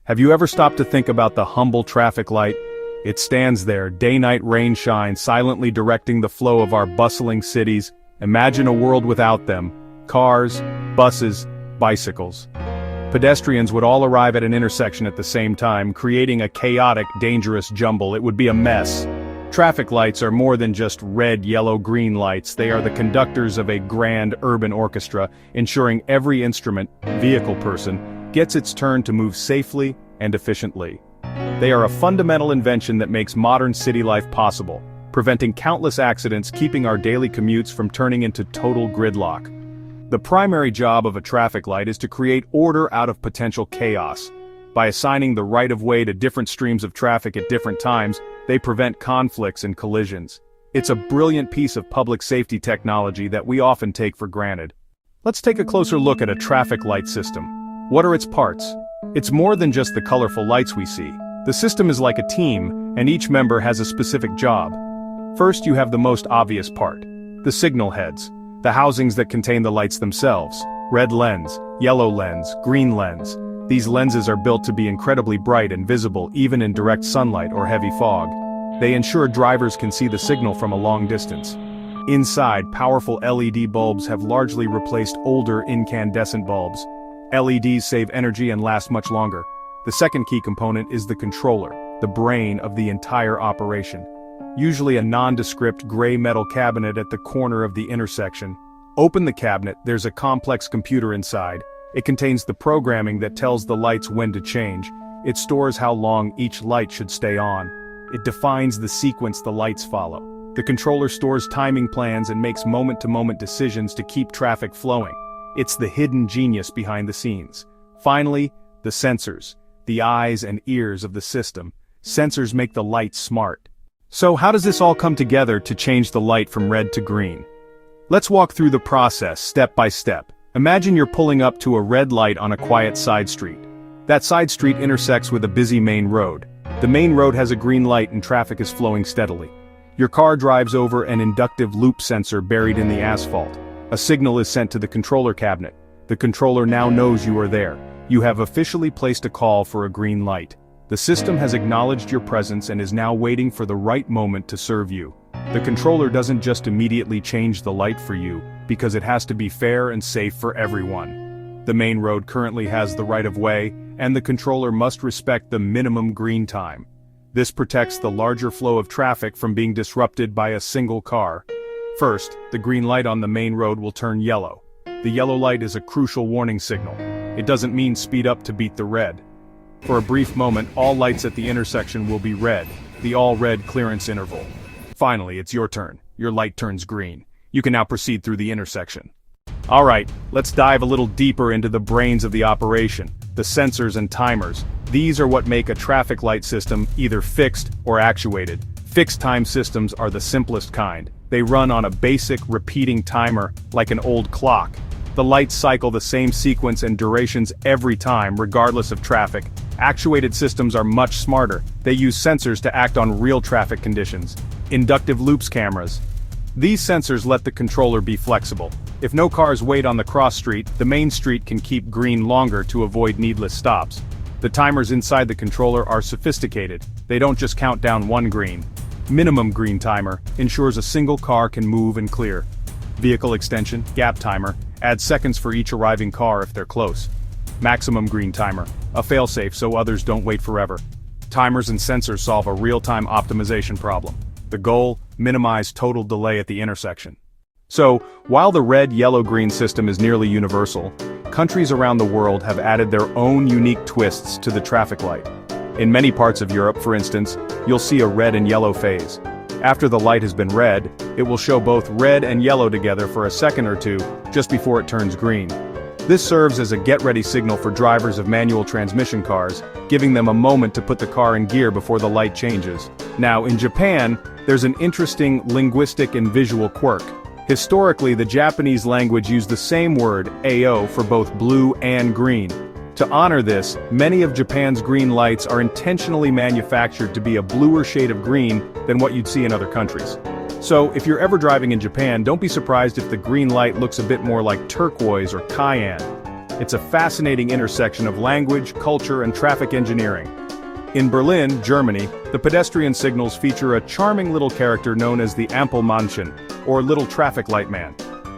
Have you ever stopped to think about the humble traffic light? It stands there, day-night rain shine, silently directing the flow of our bustling cities. Imagine a world without them. Cars, buses, bicycles. Pedestrians would all arrive at an intersection at the same time, creating a chaotic, dangerous jumble. It would be a mess. Traffic lights are more than just red, yellow, green lights. They are the conductors of a grand urban orchestra, ensuring every instrument, vehicle person, gets its turn to move safely and efficiently. They are a fundamental invention that makes modern city life possible, preventing countless accidents, keeping our daily commutes from turning into total gridlock. The primary job of a traffic light is to create order out of potential chaos. By assigning the right-of-way to different streams of traffic at different times, they prevent conflicts and collisions. It's a brilliant piece of public safety technology that we often take for granted. Let's take a closer look at a traffic light system. What are its parts? It's more than just the colorful lights we see. The system is like a team, and each member has a specific job. First, you have the most obvious part: the signal heads, the housings that contain the lights themselves. Red lens, yellow lens, green lens. These lenses are built to be incredibly bright and visible even in direct sunlight or heavy fog. They ensure drivers can see the signal from a long distance. Inside, powerful LED bulbs have largely replaced older incandescent bulbs. LEDs save energy and last much longer. The second key component is the controller, the brain of the entire operation. Usually a nondescript gray metal cabinet at the corner of the intersection. Open the cabinet, there's a complex computer inside. It contains the programming that tells the lights when to change. It stores how long each light should stay on. It defines the sequence the lights follow. The controller stores timing plans and makes moment-to-moment decisions to keep traffic flowing. It's the hidden genius behind the scenes. Finally, the sensors, the eyes and ears of the system. Sensors make the lights smart. So how does this all come together to change the light from red to green? Let's walk through the process step by step. Imagine you're pulling up to a red light on a quiet side street. That side street intersects with a busy main road. The main road has a green light and traffic is flowing steadily. Your car drives over an inductive loop sensor buried in the asphalt. A signal is sent to the controller cabinet. The controller now knows you are there. You have officially placed a call for a green light. The system has acknowledged your presence and is now waiting for the right moment to serve you. The controller doesn't just immediately change the light for you, because it has to be fair and safe for everyone. The main road currently has the right-of-way, and the controller must respect the minimum green time. This protects the larger flow of traffic from being disrupted by a single car. First, the green light on the main road will turn yellow. The yellow light is a crucial warning signal. It doesn't mean speed up to beat the red. For a brief moment, all lights at the intersection will be red, the all-red clearance interval. Finally, it's your turn. Your light turns green. You can now proceed through the intersection. Alright, let's dive a little deeper into the brains of the operation, the sensors and timers. These are what make a traffic light system either fixed or actuated. Fixed time systems are the simplest kind. They run on a basic, repeating timer, like an old clock. The lights cycle the same sequence and durations every time, regardless of traffic. Actuated systems are much smarter. They use sensors to act on real traffic conditions. Inductive loops cameras. These sensors let the controller be flexible. If no cars wait on the cross street, the main street can keep green longer to avoid needless stops. The timers inside the controller are sophisticated. They don't just count down one green. Minimum green timer ensures a single car can move and clear. Vehicle extension, gap timer, adds seconds for each arriving car if they're close. Maximum green timer, a failsafe so others don't wait forever. Timers and sensors solve a real-time optimization problem. The goal, minimize total delay at the intersection. So, while the red, yellow, green system is nearly universal, countries around the world have added their own unique twists to the traffic light. In many parts of Europe, for instance, you'll see a red and yellow phase. After the light has been red, it will show both red and yellow together for a second or two, just before it turns green. This serves as a get-ready signal for drivers of manual transmission cars, giving them a moment to put the car in gear before the light changes. Now, in Japan, there's an interesting linguistic and visual quirk. Historically, the Japanese language used the same word, AO, for both blue and green. To honor this, many of Japan's green lights are intentionally manufactured to be a bluer shade of green than what you'd see in other countries. So, if you're ever driving in Japan, don't be surprised if the green light looks a bit more like turquoise or cayenne. It's a fascinating intersection of language, culture, and traffic engineering. In Berlin, Germany, the pedestrian signals feature a charming little character known as the Ampelmännchen, or Little Traffic Light Man.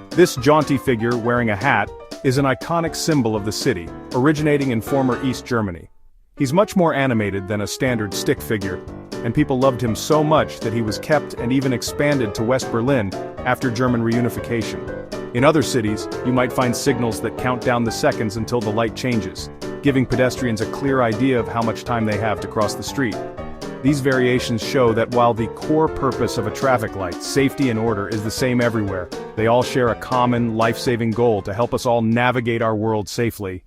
This jaunty figure, wearing a hat, is an iconic symbol of the city, originating in former East Germany. He's much more animated than a standard stick figure, and people loved him so much that he was kept and even expanded to West Berlin after German reunification. In other cities, you might find signals that count down the seconds until the light changes, giving pedestrians a clear idea of how much time they have to cross the street. These variations show that while the core purpose of a traffic light, safety and order, is the same everywhere, they all share a common, life-saving goal to help us all navigate our world safely.